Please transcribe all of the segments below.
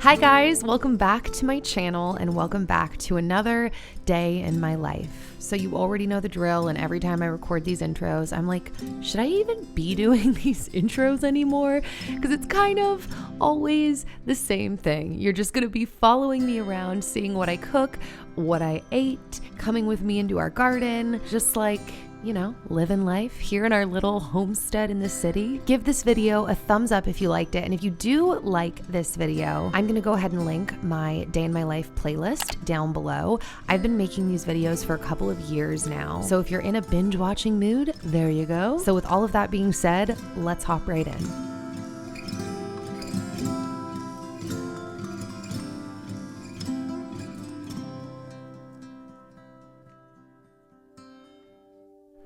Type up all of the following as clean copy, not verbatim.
Hi guys, welcome back to my channel and welcome back to another day in my life. So you already know the drill, and every time I record these intros, I'm like, should I even be doing these intros anymore? Because it's kind of always the same thing. You're just gonna be following me around, seeing what I cook, what I ate, coming with me into our garden, just like, you know, living life here in our little homestead in the city. Give this video a thumbs up if you liked it. And if you do like this video, I'm gonna go ahead and link my day in my life playlist down below. I've been making these videos for a couple of years now. So if you're in a binge watching mood, there you go. So with all of that being said, let's hop right in.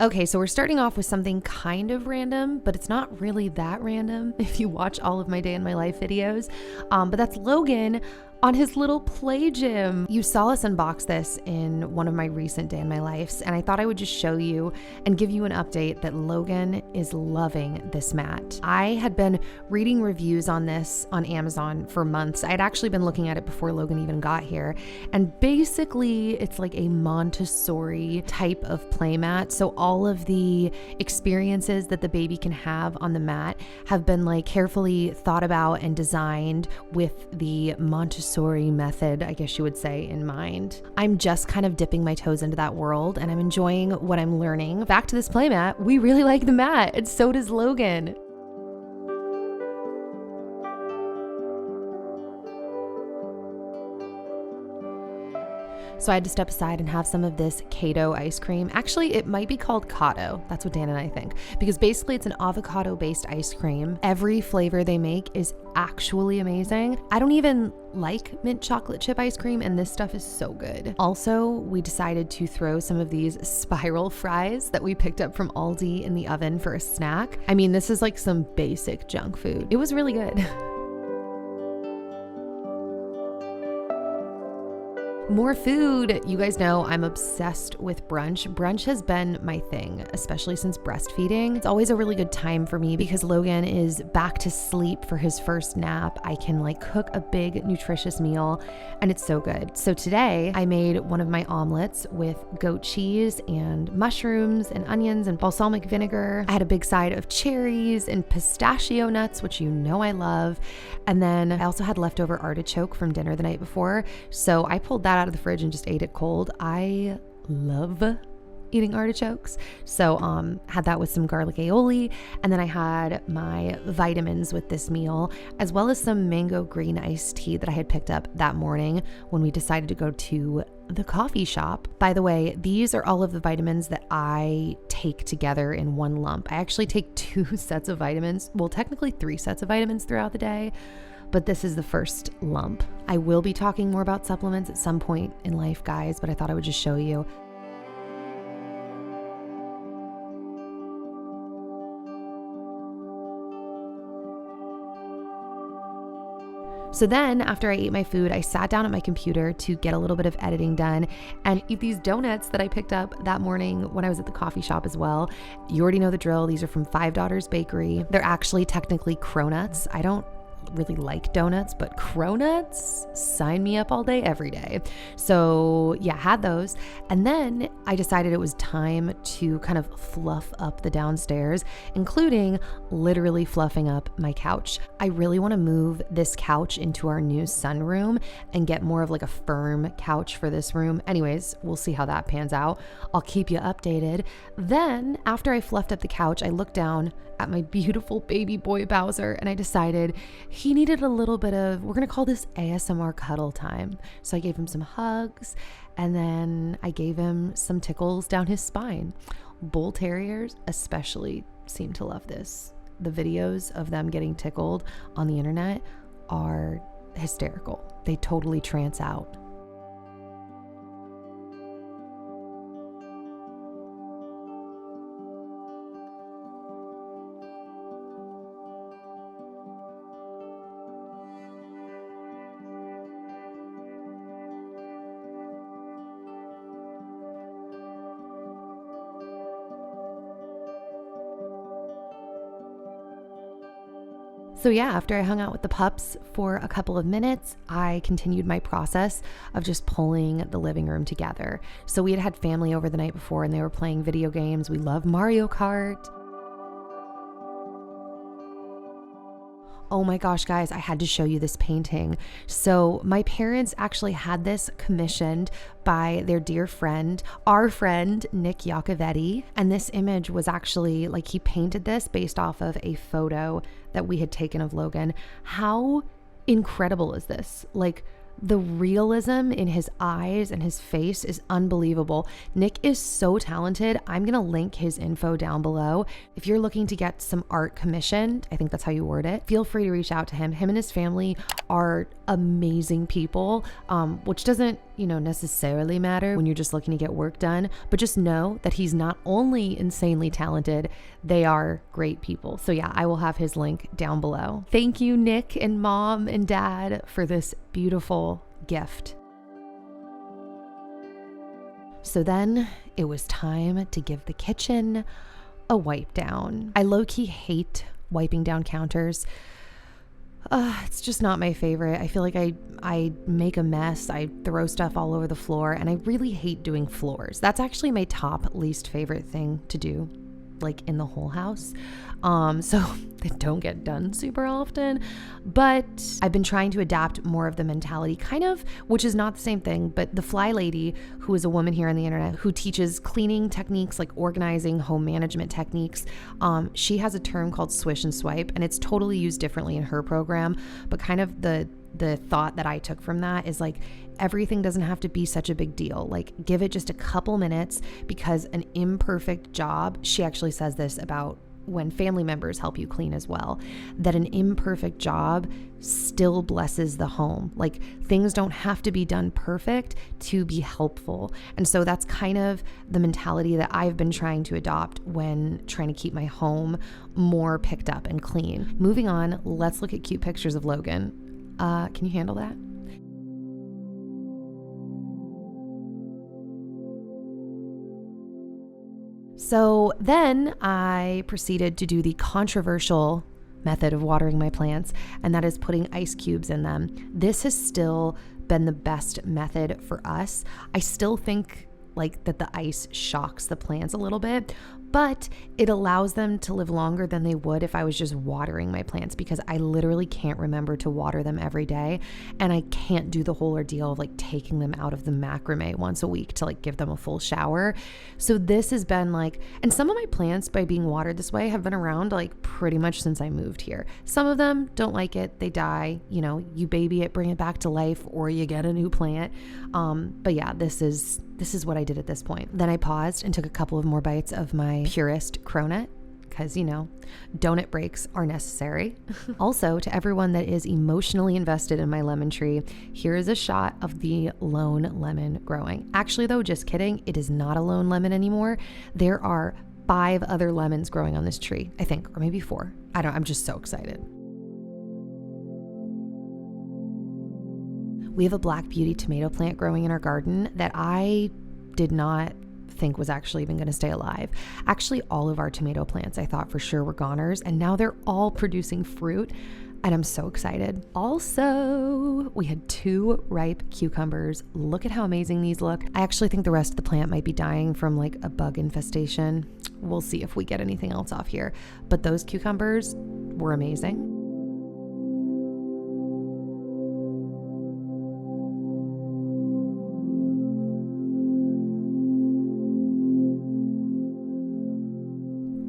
Okay, so we're starting off with something kind of random, but it's not really that random if you watch all of my day in my life videos. But that's Logan on his little play gym. You saw us unbox this in one of my recent day in my lives, and I thought I would just show you and give you an update that Logan is loving this mat. I had been reading reviews on this on Amazon for months. I'd actually been looking at it before Logan even got here, and basically it's like a Montessori type of play mat. So all of the experiences that the baby can have on the mat have been like carefully thought about and designed with the Montessori method, I guess you would say, in mind. I'm just kind of dipping my toes into that world and I'm enjoying what I'm learning. Back to this playmat, we really like the mat, and so does Logan. So I had to step aside and have some of this Kato ice cream. Actually, it might be called Kato. That's what Dan and I think, because basically it's an avocado-based ice cream. Every flavor they make is actually amazing. I don't even like mint chocolate chip ice cream, and this stuff is so good. Also, we decided to throw some of these spiral fries that we picked up from Aldi in the oven for a snack. I mean, this is like some basic junk food. It was really good. More food. You guys know I'm obsessed with brunch. Brunch has been my thing, especially since breastfeeding. It's always a really good time for me because Logan is back to sleep for his first nap. I can like cook a big nutritious meal and it's so good. So today I made one of my omelets with goat cheese and mushrooms and onions and balsamic vinegar. I had a big side of cherries and pistachio nuts, which you know I love. And then I also had leftover artichoke from dinner the night before. So I pulled that out of the fridge and just ate it cold. I love eating artichokes. So had that with some garlic aioli, and then I had my vitamins with this meal, as well as some mango green iced tea that I had picked up that morning when we decided to go to the coffee shop. By the way, these are all of the vitamins that I take together in one lump. I actually take 2 sets of vitamins, well, technically 3 sets of vitamins throughout the day, but this is the first lump. I will be talking more about supplements at some point in life, guys, but I thought I would just show you. So then after I ate my food, I sat down at my computer to get a little bit of editing done and eat these donuts that I picked up that morning when I was at the coffee shop as well. You already know the drill. These are from Five Daughters Bakery. They're actually technically cronuts. I don't really like donuts, but cronuts, sign me up all day, every day. So yeah, had those. And then I decided it was time to kind of fluff up the downstairs, including literally fluffing up my couch. I really want to move this couch into our new sunroom and get more of like a firm couch for this room. Anyways, we'll see how that pans out. I'll keep you updated. Then after I fluffed up the couch, I looked down at my beautiful baby boy Bowser and I decided he needed a little bit of, we're gonna call this ASMR cuddle time. So I gave him some hugs and then I gave him some tickles down his spine. Bull terriers especially seem to love this. The videos of them getting tickled on the internet are hysterical. They totally trance out. So yeah, after I hung out with the pups for a couple of minutes, I continued my process of just pulling the living room together. So we had family over the night before and they were playing video games. We love Mario Kart. Oh my gosh, guys, I had to show you this painting. So my parents actually had this commissioned by their dear friend, our friend, Nikkiphillippi. And this image was actually like, he painted this based off of a photo that we had taken of Logan. How incredible is this? Like, the realism in his eyes and his face is unbelievable. Nick is so talented. I'm going to link his info down below. If you're looking to get some art commissioned, I think that's how you word it, feel free to reach out to him. Him and his family are amazing people, which doesn't, necessarily matter when you're just looking to get work done, but just know that he's not only insanely talented, they are great people. So yeah, I will have his link down below. Thank you, Nick and Mom and Dad, for this beautiful gift. So then it was time to give the kitchen a wipe down. I low-key hate wiping down counters. It's just not my favorite. I feel like I make a mess. I throw stuff all over the floor, and I really hate doing floors. That's actually my top least favorite thing to do, like in the whole house. So they don't get done super often, but I've been trying to adapt more of the mentality, kind of, which is not the same thing, but the Fly Lady, who is a woman here on the internet who teaches cleaning techniques, like organizing, home management techniques. She has a term called swish and swipe, and it's totally used differently in her program, but kind of the thought that I took from that is like, everything doesn't have to be such a big deal. Like, give it just a couple minutes, because an imperfect job, she actually says this about when family members help you clean as well, that an imperfect job still blesses the home. Like, things don't have to be done perfect to be helpful. And so that's kind of the mentality that I've been trying to adopt when trying to keep my home more picked up and clean. Moving on, let's look at cute pictures of Logan. Can you handle that? So then I proceeded to do the controversial method of watering my plants, and that is putting ice cubes in them. This has still been the best method for us. I still think like that the ice shocks the plants a little bit, but it allows them to live longer than they would if I was just watering my plants, because I literally can't remember to water them every day, and I can't do the whole ordeal of like taking them out of the macrame once a week to like give them a full shower. So this has been like, and some of my plants, by being watered this way, have been around like pretty much since I moved here. Some of them don't like it, they die, you baby it, bring it back to life, or you get a new plant. But yeah, this is what I did at this point. Then I paused and took a couple of more bites of my purest cronut, because donut breaks are necessary. Also, to everyone that is emotionally invested in my lemon tree, here is a shot of the lone lemon growing. Actually though, just kidding, it is not a lone lemon anymore. There are 5 other lemons growing on this tree, I think, or maybe 4. I'm just so excited. We have a black beauty tomato plant growing in our garden that I did not think was actually even going to stay alive. Actually, all of our tomato plants I thought for sure were goners, and now they're all producing fruit, and I'm so excited. Also, we had 2 ripe cucumbers. Look at how amazing these look. I actually think the rest of the plant might be dying from like a bug infestation. We'll see if we get anything else off here, but those cucumbers were amazing.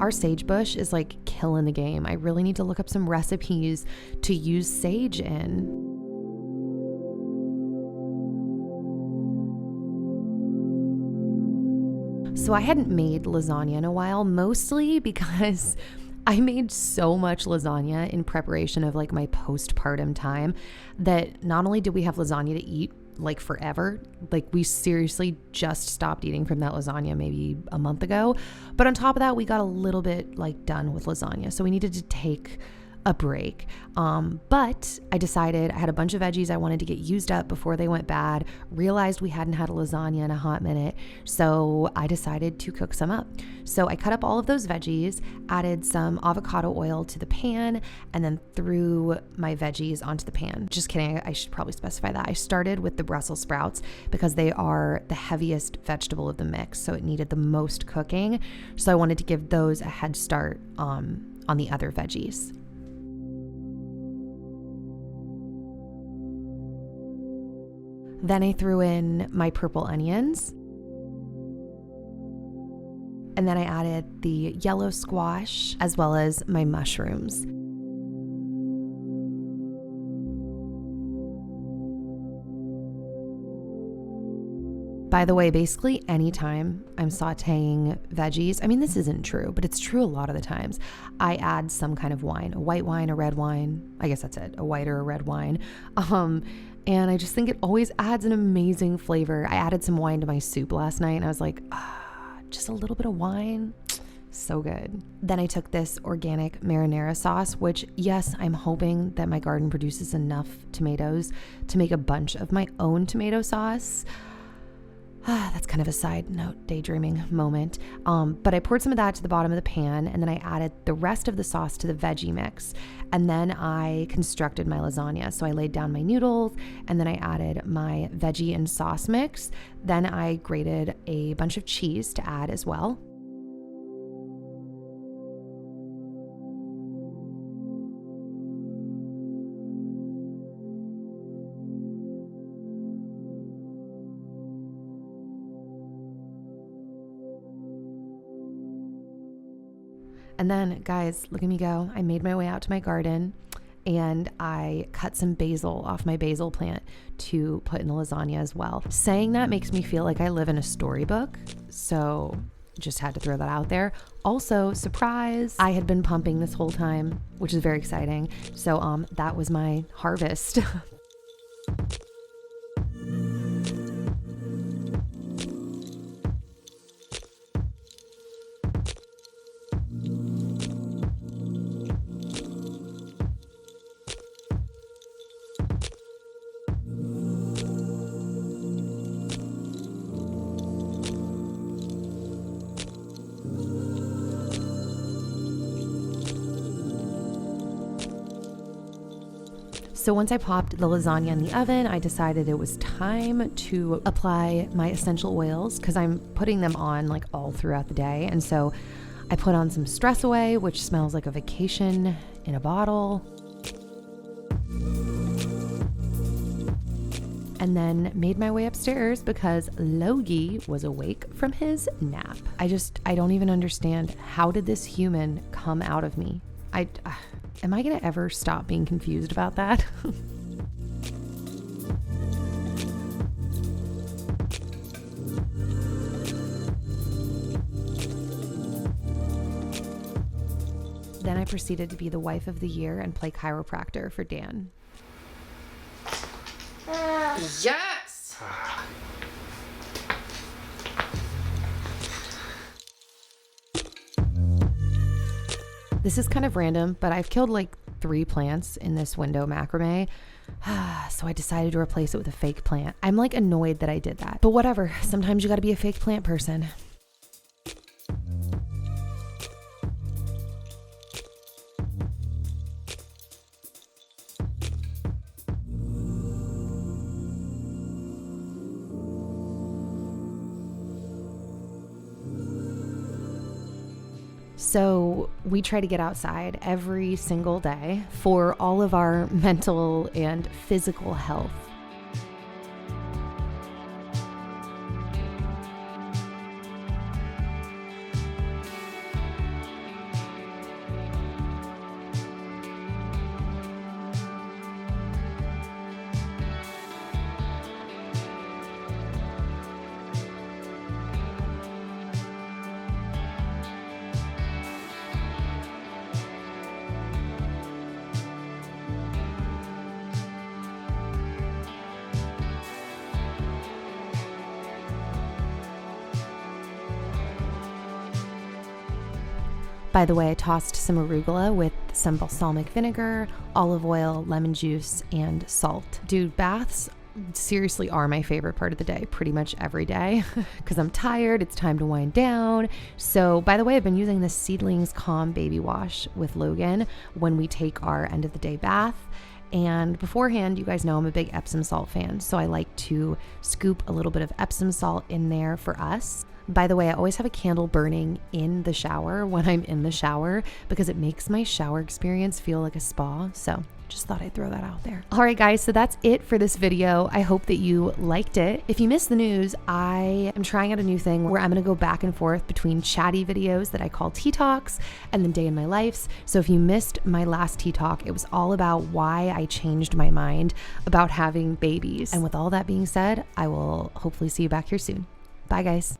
Our sage bush is like killing the game. I really need to look up some recipes to use sage in. So I hadn't made lasagna in a while, mostly because I made so much lasagna in preparation of like my postpartum time that not only did we have lasagna to eat like forever, like we seriously just stopped eating from that lasagna maybe a month ago, but on top of that we got a little bit like done with lasagna, so we needed to take a break. But I decided I had a bunch of veggies I wanted to get used up before they went bad, realized we hadn't had a lasagna in a hot minute, so I decided to cook some up. So I cut up all of those veggies, added some avocado oil to the pan, and then threw my veggies onto the pan. Just kidding, I should probably specify that. I started with the Brussels sprouts because they are the heaviest vegetable of the mix, so it needed the most cooking. So I wanted to give those a head start on the other veggies. Then I threw in my purple onions. And then I added the yellow squash as well as my mushrooms. By the way, basically anytime I'm sauteing veggies, I mean, this isn't true, but it's true a lot of the times, I add some kind of wine, a white wine, a red wine. I guess that's it, a white or a red wine. And I just think it always adds an amazing flavor. I added some wine to my soup last night and I was like, just a little bit of wine. So good. Then I took this organic marinara sauce, which, yes, I'm hoping that my garden produces enough tomatoes to make a bunch of my own tomato sauce. That's kind of a side note, daydreaming moment. But I poured some of that to the bottom of the pan, and then I added the rest of the sauce to the veggie mix. And then I constructed my lasagna. So I laid down my noodles, and then I added my veggie and sauce mix. Then I grated a bunch of cheese to add as well. And then, guys, look at me go. I made my way out to my garden and I cut some basil off my basil plant to put in the lasagna as well. Saying that makes me feel like I live in a storybook. So just had to throw that out there. Also, surprise, I had been pumping this whole time, which is very exciting. So that was my harvest. So once I popped the lasagna in the oven, I decided it was time to apply my essential oils because I'm putting them on like all throughout the day. And so I put on some Stress Away, which smells like a vacation in a bottle. And then made my way upstairs because Logie was awake from his nap. I don't even understand, how did this human come out of me? Am I going to ever stop being confused about that? Then I proceeded to be the wife of the year and play chiropractor for Dan. Yes! This is kind of random, but I've killed like 3 plants in this window macrame. So I decided to replace it with a fake plant. I'm like annoyed that I did that, but whatever. Sometimes you got to be a fake plant person. So we try to get outside every single day for all of our mental and physical health. By the way, I tossed some arugula with some balsamic vinegar, olive oil, lemon juice, and salt. Dude, baths seriously are my favorite part of the day, pretty much every day, because I'm tired, it's time to wind down. So by the way, I've been using this Seedlings Calm Baby Wash with Logan when we take our end of the day bath. And beforehand, you guys know I'm a big Epsom salt fan, so I like to scoop a little bit of Epsom salt in there for us. By the way, I always have a candle burning in the shower when I'm in the shower because it makes my shower experience feel like a spa. So just thought I'd throw that out there. All right, guys, so that's it for this video. I hope that you liked it. If you missed the news, I am trying out a new thing where I'm gonna go back and forth between chatty videos that I call Tea Talks and then Day in My Lives. So if you missed my last Tea Talk, it was all about why I changed my mind about having babies. And with all that being said, I will hopefully see you back here soon. Bye, guys.